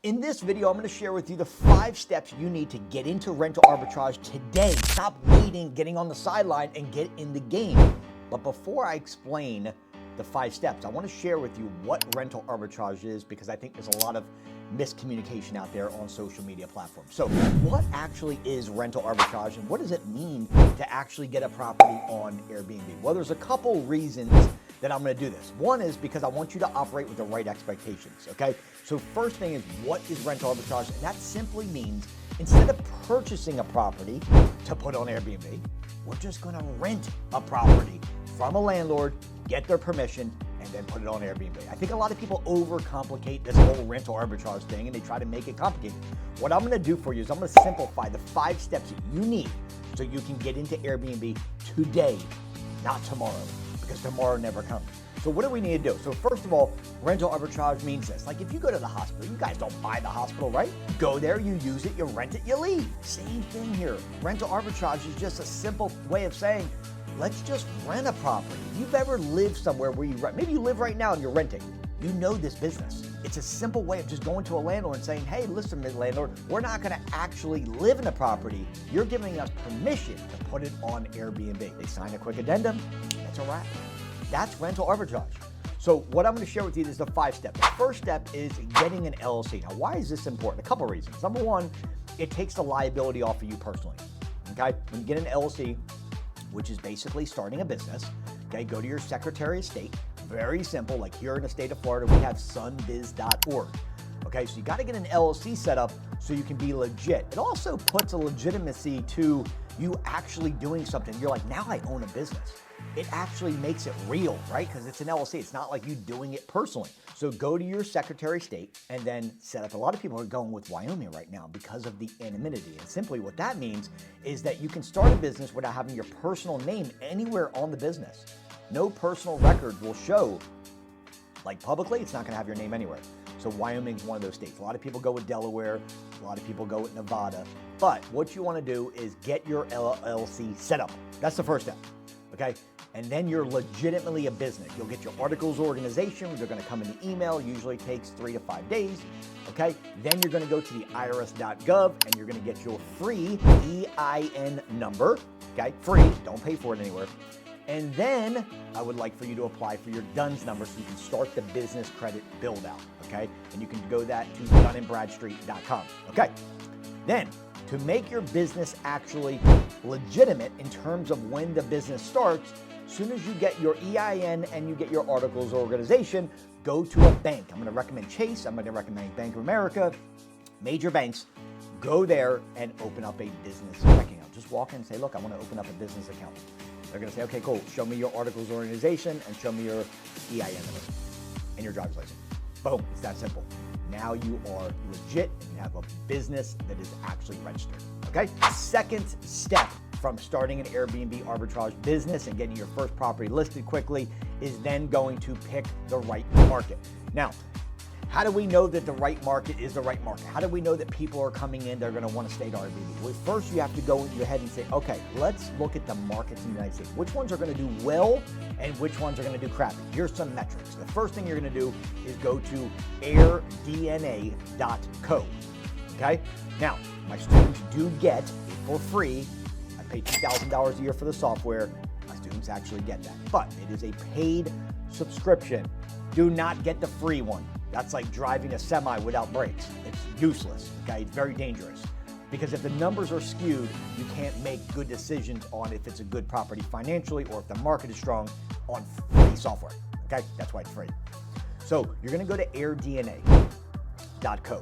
In this video, I'm going to share with you the 5 steps you need to get into rental arbitrage today. Stop waiting, getting on the sideline, and get in the game. But before I explain the 5 steps, I want to share with you what rental arbitrage is, because I think there's a lot of miscommunication out there on social media platforms. So what actually is rental arbitrage, and what does it mean to actually get a property on Airbnb? Well, there's a couple reasons that I'm going to do this. One is because I want you to operate with the right expectations, okay? So first thing is, what is rental arbitrage? And that simply means instead of purchasing a property to put on Airbnb, we're just going to rent a property from a landlord, get their permission, and then put it on Airbnb. I think a lot of people overcomplicate this whole rental arbitrage thing and they try to make it complicated. What I'm going to do for you is I'm going to simplify the 5 steps that you need so you can get into Airbnb today, not tomorrow, because tomorrow never comes. So what do we need to do? So first of all, rental arbitrage means this. Like if you go to the hospital, you guys don't buy the hospital, right? You go there, you use it, you rent it, you leave. Same thing here. Rental arbitrage is just a simple way of saying, let's just rent a property. If you've ever lived somewhere where you rent, maybe you live right now and you're renting, you know this business. It's a simple way of just going to a landlord and saying, hey, listen, landlord, we're not gonna actually live in the property. You're giving us permission to put it on Airbnb. They sign a quick addendum, that's a wrap. That's rental arbitrage. So what I'm gonna share with you is the 5 steps. The first step is getting an LLC. Now, why is this important? A couple reasons. Number one, it takes the liability off of you personally, okay? When you get an LLC, which is basically starting a business, okay, go to your Secretary of State. Very simple, like here in the state of Florida, we have sunbiz.org. Okay, so you gotta get an LLC set up so you can be legit. It also puts a legitimacy to you actually doing something. You're like, now I own a business. It actually makes it real, right? Because it's an LLC. It's not like you doing it personally. So go to your Secretary of State and then set up. A lot of people are going with Wyoming right now because of the anonymity. And simply what that means is that you can start a business without having your personal name anywhere on the business. No personal record will show, like publicly, it's not gonna have your name anywhere. So Wyoming's one of those states. A lot of people go with Delaware, a lot of people go with Nevada. But what you wanna do is get your LLC set up. That's the first step, okay? And then you're legitimately a business. You'll get your articles of organization. They're gonna come in the email, usually takes 3 to 5 days, okay? Then you're gonna go to the irs.gov and you're gonna get your free EIN number, okay? Free, don't pay for it anywhere. And then I would like for you to apply for your DUNS number so you can start the business credit build out, okay? And you can go that to dunandbradstreet.com, okay? Then, to make your business actually legitimate in terms of when the business starts, as soon as you get your EIN and you get your articles of organization, go to a bank. I'm gonna recommend Chase, I'm gonna recommend Bank of America, major banks. Go there and open up a business checking account. Just walk in and say, look, I wanna open up a business account. They're gonna say, okay, cool, show me your articles of organization and show me your EIN number and your driver's license. Boom, it's that simple. Now you are legit and you have a business that is actually registered, okay? Second step from starting an Airbnb arbitrage business and getting your first property listed quickly is then going to pick the right market. Now, how do we know that the right market is the right market? How do we know that people are coming in, they're gonna wanna stay to Airbnb? Well, first you have to go in your head and say, okay, let's look at the markets in the United States. Which ones are gonna do well and which ones are gonna do crappy? Here's some metrics. The first thing you're gonna do is go to airdna.co, okay? Now, my students do get it for free. I pay $2,000 a year for the software. My students actually get that, but it is a paid subscription. Do not get the free one. That's like driving a semi without brakes. It's useless, okay? It's very dangerous. Because if the numbers are skewed, you can't make good decisions on if it's a good property financially or if the market is strong on free software, okay? That's why it's free. So you're gonna go to airdna.co.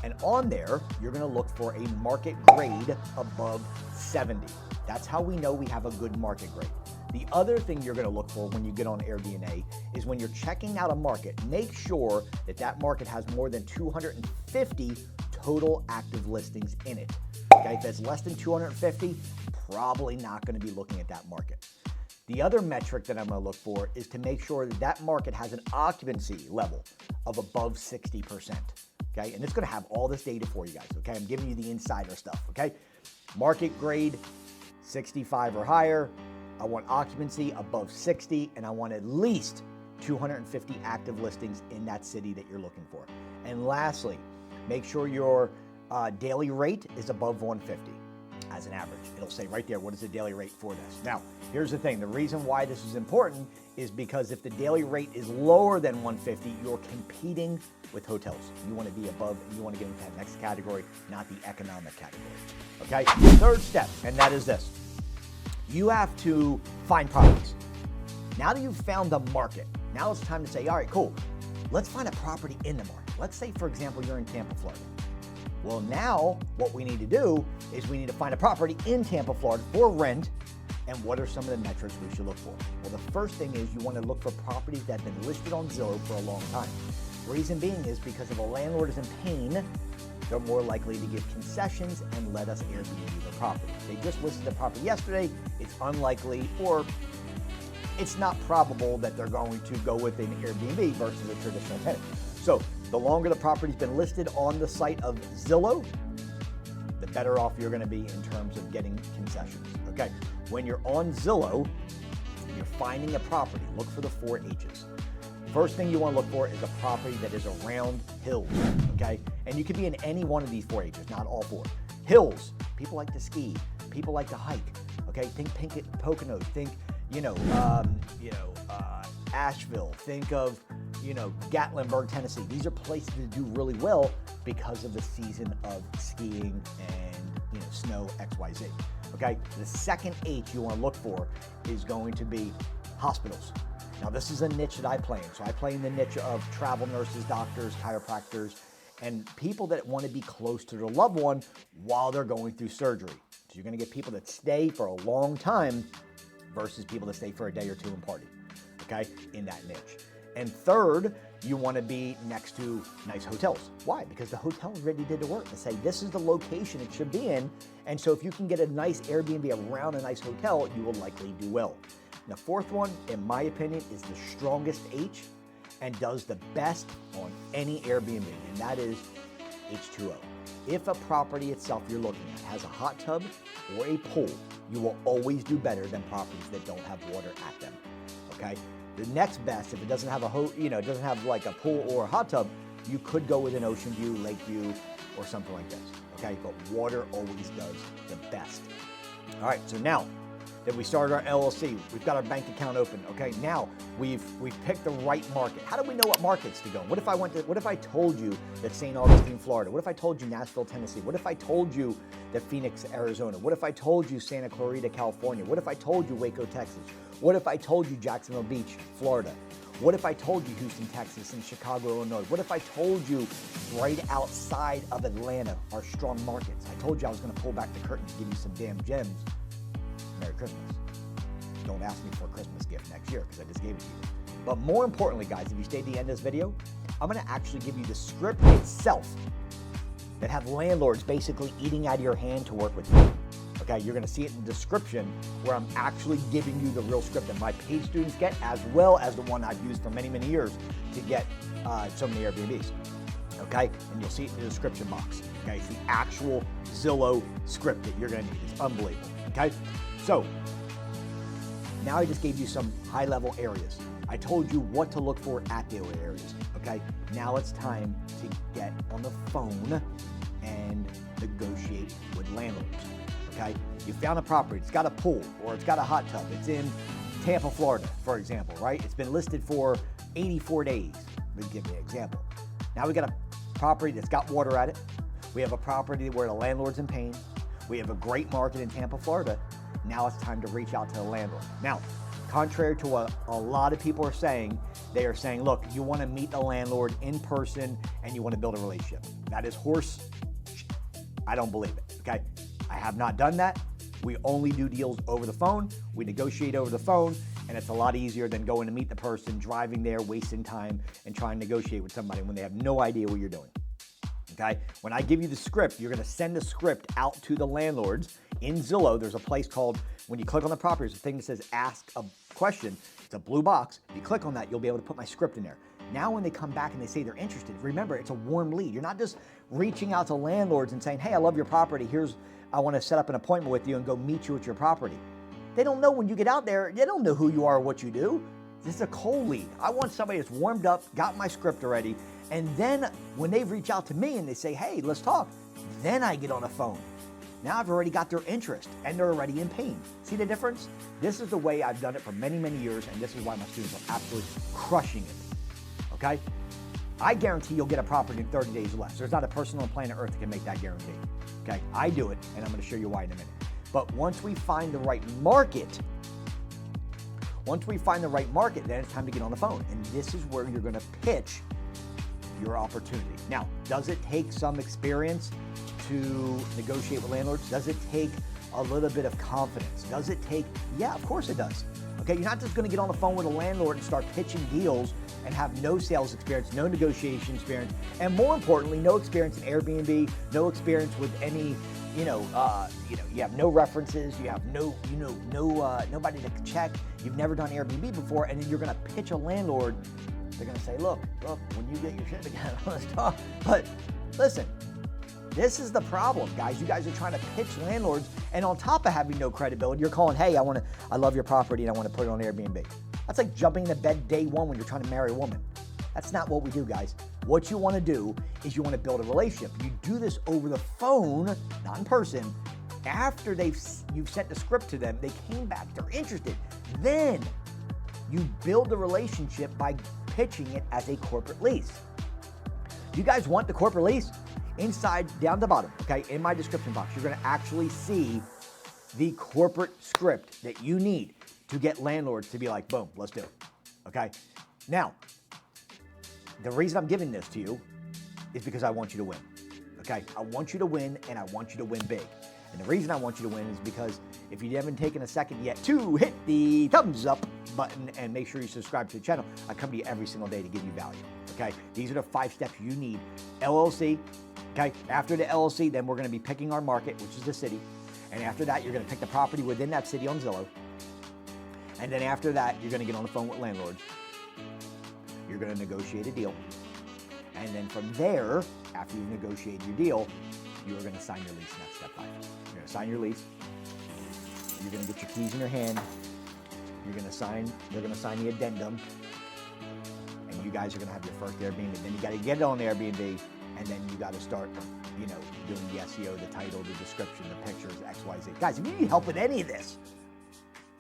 And on there, you're gonna look for a market grade above 70. That's how we know we have a good market grade. The other thing you're gonna look for when you get on AirDNA is when you're checking out a market, make sure that that market has more than 250 total active listings in it. Okay, if it's less than 250, probably not gonna be looking at that market. The other metric that I'm gonna look for is to make sure that that market has an occupancy level of above 60%. Okay, and it's gonna have all this data for you guys, okay? I'm giving you the insider stuff, okay? Market grade, 65 or higher. I want occupancy above 60, and I want at least 250 active listings in that city that you're looking for. And lastly, make sure your daily rate is above 150 as an average. It'll say right there, what is the daily rate for this? Now, here's the thing. The reason why this is important is because if the daily rate is lower than 150, you're competing with hotels. You want to be above, and you want to get into that next category, not the economic category. Okay? Third step, and that is this. You have to find properties. Now that you've found the market, now it's time to say, all right, cool. Let's find a property in the market. Let's say, for example, you're in Tampa, Florida. Well, now what we need to do is we need to find a property in Tampa, Florida for rent. And what are some of the metrics we should look for? Well, the first thing is you want to look for properties that have been listed on Zillow for a long time. Reason being is because if a landlord is in pain, they're more likely to give concessions and let us Airbnb the property. They just listed the property yesterday. It's unlikely, or it's not probable that they're going to go with an Airbnb versus a traditional tenant. So the longer the property's been listed on the site of Zillow, the better off you're going to be in terms of getting concessions. Okay, when you're on Zillow, you're finding a property. Look for the 4 H's. First thing you want to look for is a property that is around hills. Okay, and you could be in any one of these 4 H's, not all 4. Hills. People like to ski. People like to hike. Okay, think Poconos. Think Asheville. Think of Gatlinburg, Tennessee. These are places that do really well because of the season of skiing and snow XYZ. Okay, the second H you want to look for is going to be hospitals. Now this is a niche that I play in. So I play in the niche of travel nurses, doctors, chiropractors, and people that want to be close to their loved one while they're going through surgery. So you're going to get people that stay for a long time versus people that stay for a day or two and party, okay, in that niche. And third, you want to be next to nice hotels. Why? Because the hotel already did the work to say this is the location it should be in. And so if you can get a nice Airbnb around a nice hotel, you will likely do well. The fourth one, in my opinion, is the strongest H and does the best on any Airbnb, and that is H2O. If a property itself you're looking at has a hot tub or a pool, you will always do better than properties that don't have water at them, okay? The next best, if it doesn't have doesn't have like a pool or a hot tub, you could go with an ocean view, lake view, or something like this, okay? But water always does the best. All right, so now that we started our LLC, we've got our bank account open, okay? Now we've picked the right market. How do we know what markets to go in? What if I told you that St. Augustine, Florida? What if I told you Nashville, Tennessee? What if I told you that Phoenix, Arizona? What if I told you Santa Clarita, California? What if I told you Waco, Texas? What if I told you Jacksonville Beach, Florida? What if I told you Houston, Texas, and Chicago, Illinois? What if I told you right outside of Atlanta are strong markets? I told you I was gonna pull back the curtain and give you some damn gems. Merry Christmas. Don't ask me for a Christmas gift next year because I just gave it to you. But more importantly, guys, if you stayed to the end of this video, I'm gonna actually give you the script itself that have landlords basically eating out of your hand to work with you. Okay, you're gonna see it in the description where I'm actually giving you the real script that my paid students get, as well as the one I've used for many, many years to get so many Airbnbs. Okay, and you'll see it in the description box. Okay, it's the actual Zillow script that you're gonna need. It's unbelievable. Okay, so now I just gave you some high-level areas. I told you what to look for at the areas. Okay, now it's time to get on the phone and negotiate with landlords. Okay, you found a property, it's got a pool or it's got a hot tub. It's in Tampa, Florida, for example, right? It's been listed for 84 days. Let me give you an example. Now we got a property that's got water at it. We have a property where the landlord's in pain. We have a great market in Tampa, Florida. Now it's time to reach out to the landlord. Now, contrary to what a lot of people are saying, they are saying, look, you want to meet the landlord in person and you want to build a relationship. That is horse shit. I don't believe it, okay? I have not done that. We only do deals over the phone. We negotiate over the phone, and it's a lot easier than going to meet the person, driving there, wasting time, and trying to negotiate with somebody when they have no idea what you're doing. Okay? When I give you the script, you're gonna send the script out to the landlords. In Zillow, there's a place called, when you click on the property, there's a thing that says ask a question. It's a blue box. If you click on that, you'll be able to put my script in there. Now when they come back and they say they're interested, remember, it's a warm lead. You're not just reaching out to landlords and saying, hey, I love your property. I want to set up an appointment with you and go meet you at your property. They don't know when you get out there, they don't know who you are or what you do. This is a cold lead. I want somebody that's warmed up, got my script already, And then when they reach out to me and they say, hey, let's talk, then I get on the phone. Now I've already got their interest and they're already in pain. See the difference? This is the way I've done it for many, many years, and this is why my students are absolutely crushing it, okay? I guarantee you'll get a property in 30 days or less. There's not a person on planet Earth that can make that guarantee, okay? I do it, and I'm gonna show you why in a minute. But once we find the right market, then it's time to get on the phone. And this is where you're gonna pitch your opportunity. Now, does it take some experience to negotiate with landlords? Does it take a little bit of confidence? Does it take, yeah, of course it does. Okay, you're not just gonna get on the phone with a landlord and start pitching deals and have no sales experience, no negotiation experience, and more importantly, no experience in Airbnb, no experience with any, you have no references, you have nobody to check, you've never done Airbnb before, and then you're gonna pitch a landlord. They're gonna say, look, when you get your shit together, let's talk. But listen, this is the problem, guys. You guys are trying to pitch landlords, and on top of having no credibility, you're calling, hey, I love your property and I want to put it on Airbnb. That's like jumping into bed day one when you're trying to marry a woman. That's not what we do, guys. What you want to do is you want to build a relationship. You do this over the phone, not in person. After you've sent the script to them, they came back, they're interested. Then you build the relationship by pitching it as a corporate lease. Do you guys want the corporate lease? Inside, down the bottom, okay, in my description box, you're gonna actually see the corporate script that you need to get landlords to be like, boom, let's do it, okay? Now, the reason I'm giving this to you is because I want you to win, okay? I want you to win, and I want you to win big. And the reason I want you to win is because if you haven't taken a second yet to hit the thumbs up button and make sure you subscribe to the channel, I come to you every single day to give you value, okay? These are the 5 steps you need. LLC, okay? After the LLC, then we're gonna be picking our market, which is the city. And after that, you're gonna pick the property within that city on Zillow. And then after that, you're gonna get on the phone with landlords. You're gonna negotiate a deal. And then from there, after you've negotiated your deal, you are gonna sign your lease, and that's step 5. You're gonna sign your lease. You're gonna get your keys in your hand. They're gonna sign the addendum. And you guys are gonna have your first Airbnb. Then you gotta get it on Airbnb, and then you gotta start, doing the SEO, the title, the description, the pictures, XYZ. Guys, if you need help with any of this,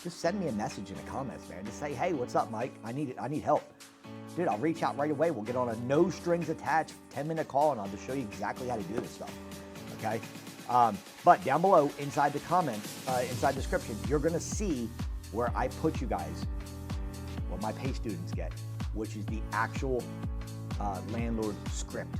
just send me a message in the comments, man. Just say, hey, what's up, Mike? I need help. Dude, I'll reach out right away. We'll get on a no strings attached 10-minute call, and I'll just show you exactly how to do this stuff, okay? But down below, inside the comments, inside the description, you're gonna see where I put you guys, what my pay students get, which is the actual landlord script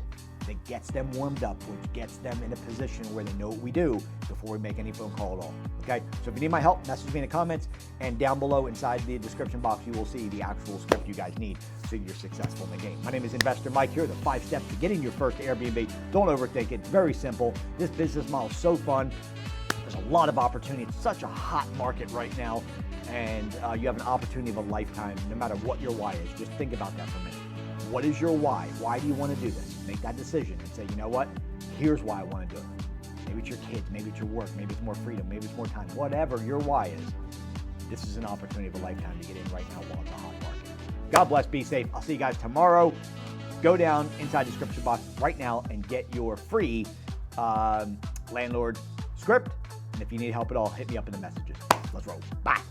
that gets them warmed up, which gets them in a position where they know what we do before we make any phone call at all, okay? So if you need my help, message me in the comments, and down below inside the description box, you will see the actual script you guys need so you're successful in the game. My name is Investor Mike. Here are the 5 steps to getting your first Airbnb. Don't overthink it. It's very simple. This business model is so fun. There's a lot of opportunity. It's such a hot market right now, and you have an opportunity of a lifetime, no matter what your why is. Just think about that for a minute. What is your why? Why do you want to do this? Make that decision and say, you know what? Here's why I want to do it. Maybe it's your kids, maybe it's your work, maybe it's more freedom, maybe it's more time. Whatever your why is, this is an opportunity of a lifetime to get in right now while it's a hot market. God bless, be safe. I'll see you guys tomorrow. Go down inside the description box right now and get your free landlord script. And if you need help at all, hit me up in the messages. Let's roll. Bye.